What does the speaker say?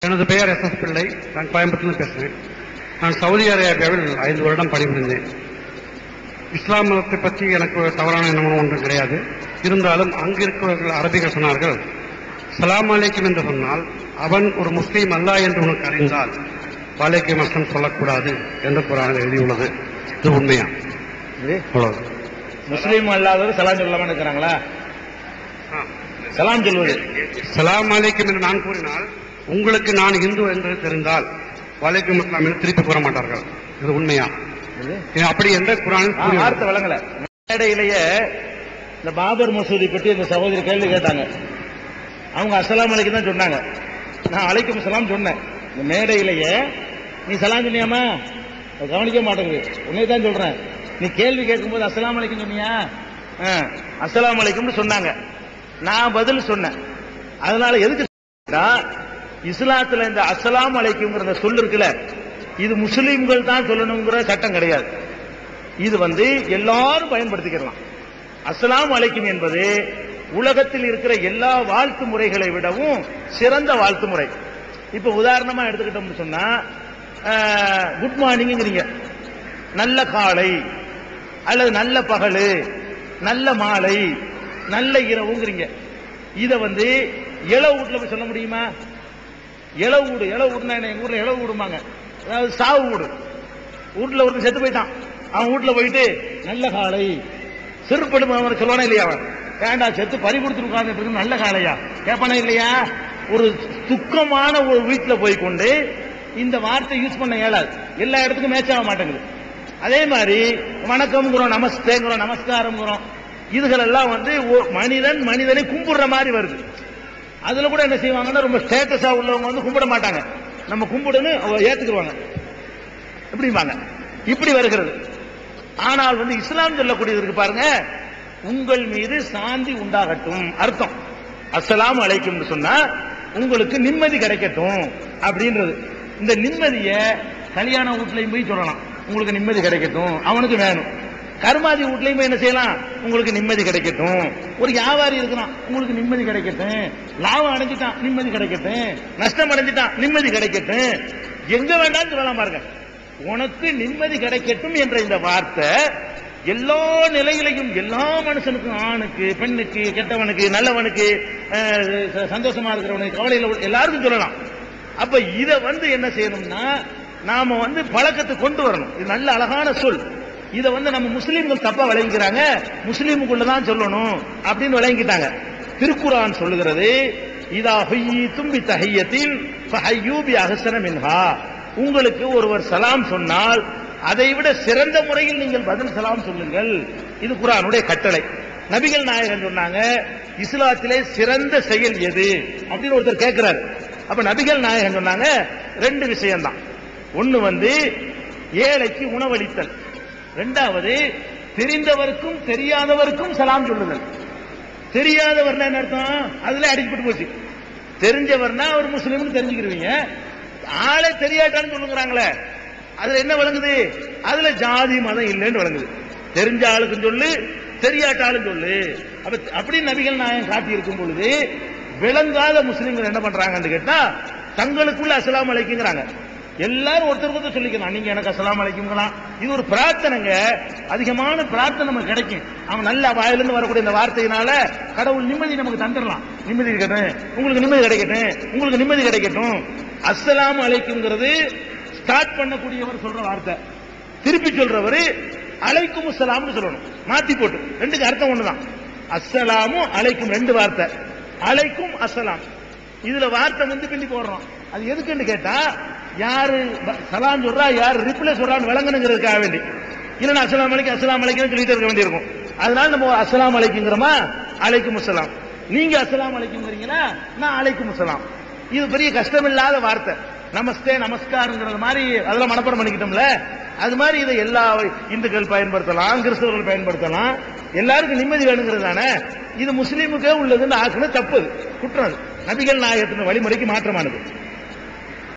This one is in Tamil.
எனது பெயர் எஸ். பிள்ளை. நான் கோயம்புத்தூர்லேருந்து பேசுகிறேன். நான் சவுதி அரேபியாவில் 5 வருடம் பணிபுரிந்தேன். இஸ்லாம் மதத்தை பற்றி எனக்கு தவறான எண்ணமும் ஒன்றும் கிடையாது. இருந்தாலும் அங்கு இருக்கிறவர்கள் அரபிகள் சொன்னார்கள், சலாம் அலைக்கும் என்று சொன்னால் அவன் ஒரு முஸ்லீம் அல்ல என்று உனக்கு அறிந்தால் வாலைக்கும் அஸ்லாம் சொல்லக்கூடாது என்று குர்ஆனில் எழுதியுள்ளது. இது உண்மையா? முஸ்லீம் அல்லாதவர் சலாம் சொல்லாம இருக்கிறாங்களா? சலாம் சொல்வது சலாம் அலைக்கும் என்று நான் கூறினால் உங்களுக்கு நான் இந்து என்று தெரிந்தால் வாலைக்கும் அஸ்லாம் என்று திருப்பி கூற மாட்டார்கள். இது உண்மையா? அப்படி எந்த குர்ஆனில் வார்த்தை வழங்கல. மேடையிலேயே இந்த பாபர் மசூதி பற்றி இந்த சகோதரி கேள்வி கேட்டாங்க. அவங்க அஸ்ஸலாமு அலைக்கும் தான் சொன்னாங்க. நான் அலைக்கும் சலாம் சொன்னேன். இந்த மேடையிலேயே நீ சலாம் சொன்னியாமா? கவனிக்க மாட்டேங்குது. உன்னை தான் சொல்றேன். நீ கேள்வி கேட்கும்போது அஸ்ஸலாமு அலைக்கும் சொன்னியா? அஸ்ஸலாமு அலைக்கும்னு சொன்னாங்க. நான் பதில் சொன்னேன். அதனால எதுக்கு இஸ்லாத்துல இந்த அஸ்ஸலாமு அலைக்கும்ங்கிற சொல் இருக்குல்ல, இது முஸ்லீம்கள் தான் சொல்லணுங்கிற சட்டம் கிடையாது. இது எல்லாரும் பயன்படுத்திக்கலாம். அஸ்ஸலாமு அலைக்கும் என்பது உலகத்தில் இருக்கிற எல்லா வாழ்த்து முறைகளை விடவும் சிறந்த வாழ்த்து முறை. இப்ப உதாரணமா எடுத்துக்கிட்டோம்னு சொன்னா, குட் மார்னிங்கிறீங்க, நல்ல காலை அல்லது நல்ல பகல், நல்ல மாலை, நல்ல இரவுங்கிறீங்க. இத இளவு வீட்டுல போய் சொல்ல முடியுமா? இளவு வீடுனா எங்க ஊர்ல இளவு வீடுமாங்க, அதாவது சாவு வீடு. வீட்டுல ஒருத்தர் செத்து போயிட்டான், அவன் வீட்டுல போயிட்டு நல்ல காலை சிறுபடும் சொல்லுவானா இல்லையா? அவன் வேண்டா செத்து பறி கொடுத்து உட்கார்ந்து நல்ல காலையா கேட்பானா இல்லையா? ஒரு துக்கமான ஒரு வீட்டுல போய் கொண்டு இந்த வார்த்தை யூஸ் பண்ண இயலாது. எல்லா இடத்துக்கும் மேட்ச் ஆக மாட்டேங்குது. அதே மாதிரி வணக்கம்ங்கிறோம், நமஸ்தேங்கிறோம், நமஸ்காரம்ங்கிறோம். இதுகள் எல்லாம் மனிதனை கும்பிடுற மாதிரி வருது. அதுல கூட என்ன செய்வாங்கன்னா, ரொம்ப ஸ்டேட்டஸா உள்ளவங்க கும்பிட மாட்டாங்க. நம்ம கும்பிடுன்னு ஏத்துக்குருவாங்க, எப்படிம்பாங்க, இப்படி வருகிறது. ஆனால் இஸ்லாம் சொல்லக்கூடியது இருக்கு பாருங்க, உங்கள் மீது சாந்தி உண்டாகட்டும் அர்த்தம். அஸ்ஸலாமு அலைக்கும் சொன்னா உங்களுக்கு நிம்மதி கிடைக்கட்டும் அப்படின்றது. இந்த நிம்மதிய கல்யாண வீட்லயும் போய் சொல்லலாம், உங்களுக்கு நிம்மதி கிடைக்கட்டும், அவனுக்கு வேணும். கருமாதி வீட்லயும் போய் என்ன செய்யலாம், உங்களுக்கு நிம்மதி கிடைக்கட்டும். ஒரு வியாபாரி இருக்கிறான், உங்களுக்கு நிம்மதி கிடைக்கட்டும். லாபம் அடைஞ்சிட்டான், நிம்மதி கிடைக்கட்டும். நஷ்டம் அடைஞ்சிட்டான், நிம்மதி கிடைக்கட்டும். எங்க வேண்டாம்னு சொல்லலாம் பாருங்க. உனக்கு நிம்மதி கிடைக்கட்டும் என்ற இந்த வார்த்தை எல்லா நிலையிலையும், எல்லா மனுஷனுக்கும், ஆணுக்கு, பெண்ணுக்கு, கெட்டவனுக்கு, நல்லவனுக்கு, சந்தோஷமா இருக்கிறவனுக்கு, கவலையில எல்லாருக்கும் சொல்லலாம். அப்ப இத என்ன செய்யணும்னா, நாம பழக்கத்தை கொண்டு வரணும். இது நல்ல அழகான சொல். இத நம்ம முஸ்லீம்கள் தப்பா விளங்கிக்கிறாங்க. முஸ்லீமுக்குள்ளதான் சொல்லணும் அப்படின்னு விளங்கிட்டாங்க. திருக்குர்ஆன் சொல்லுகிறது, இதா ஹுய்யிதும் பித்தஹிய்யத்தின் ஃபஹய்யூ பிஅஹ்ஸன மின்ஹா. உங்களுக்கு ஒருவர் சலாம் சொன்னால் அதை விட சிறந்த முறையில் நீங்கள் பதில் சலாம் சொல்லுங்கள். இது குர்ஆனுடைய கட்டளை. நபிகள் நாயகம் சொன்னாங்க, இஸ்லாத்திலே சிறந்த செயல் எது அப்படின்னு ஒருத்தர் கேட்கிறார். அப்ப நபிகள் நாயகம் சொன்னாங்க, 2 விஷயம் தான். ஒன்னு ஏழைக்கு உணவளித்தல், 2வது தெரிந்தவருக்கும் தெரியாதவருக்கும் சலாம் சொல்லுதல். தெரியாதவர்னா என்ன அர்த்தம்? அதுல அடிக்கப்பட்டு போச்சு. தெரிஞ்சவர்னா ஒரு முஸ்லீம்னு தெரிஞ்சுக்கிறீங்க, ஆளே தெரியாட்டான்னு சொல்லுங்கிறாங்களே, அதுல என்ன விளங்குது? அதுல ஜாதி மதம் இல்லைன்னு விளங்குது. தெரிஞ்ச ஆளுக்கும் சொல்லு, தெரியாட்டாலும் சொல்லு. அப்படி நபிகள் நாயகம் காட்டி இருக்கும் பொழுது விளங்காத முஸ்லீம்கள் என்ன பண்றாங்கன்னு கேட்டா, தங்களுக்குள்ள அஸ்ஸலாமு அலைக்கும்ங்கறாங்க. எல்லாரும் ஒருத்தருக்கு சொல்லிக்கலாம், நீங்க எனக்கு அஸ்ஸலாமு அலைக்கும்ங்கலாம். இது ஒரு பிரார்த்தனைங்க, அதிகமான பிரார்த்தனை நமக்கு கிடைக்கும். அவன் நல்ல வாயிலிருந்து வரக்கூடிய இந்த வார்த்தையினால கடவுள் நிம்மதி நமக்கு தந்துடலாம். நிம்மதி இருக்கட்டும், உங்களுக்கு நிம்மதி கிடைக்கட்டும், உங்களுக்கு நிம்மதி கிடைக்கட்டும். அஸ்ஸலாமு அலைக்கும்ங்கிறது ஸ்டார்ட் பண்ணக்கூடியவர் சொல்ற வார்த்தை. திருப்பி சொல்றவர் அலைக்கும் அஸ்ஸலாம்னு சொல்லணும், மாத்தி போட்டு. 2க்கு அர்த்தம் ஒண்ணுதான். அஸ்ஸலாமு அலைக்கும் 2 வார்த்தை. அலைக்கும் அஸ்ஸலாம், இதுல வார்த்தை பின்னி போடுறோம். அது எதுக்குன்னு கேட்டா, யாரு சலாம் சொல்றா, யாரு ரிப்ளை சொல்றான்னு விளங்கணுங்கிறதுக்காக வேண்டி. இல்லைன்னா அஸ்ஸலாமு அலைக்கும் அஸ்ஸலாமு அலைக்கும் சொல்லிட்டு இருக்க வேண்டியிருக்கும். அதனால நம்ம அஸ்ஸலாமு அலைக்கும்ங்கிறோமா, அலைக்கும் அஸ்ஸலாம். நீங்க அஸ்ஸலாமு அலைக்கும்ங்கறீங்களா, நான் அலைக்கும் அஸ்ஸலாம். இது பெரிய கஷ்டமில்லாத வார்த்தை. நமஸ்தே நமஸ்காரங்கிறது மாதிரி அதெல்லாம் மனப்பாடம் பண்ணிக்கிட்டோம்ல. அது மாதிரி இதை எல்லா இந்துக்கள் பயன்படுத்தலாம், கிறிஸ்தவர்கள் பயன்படுத்தலாம். எல்லாருக்கும் நிம்மதி வேணுங்கிறது தானே. இது முஸ்லீமுக்கே உள்ளதுன்னு ஆக்குன தப்பு, குற்றம். நபிகள் நாயகத்தின் வழிமுறைக்கு மாற்றமானது.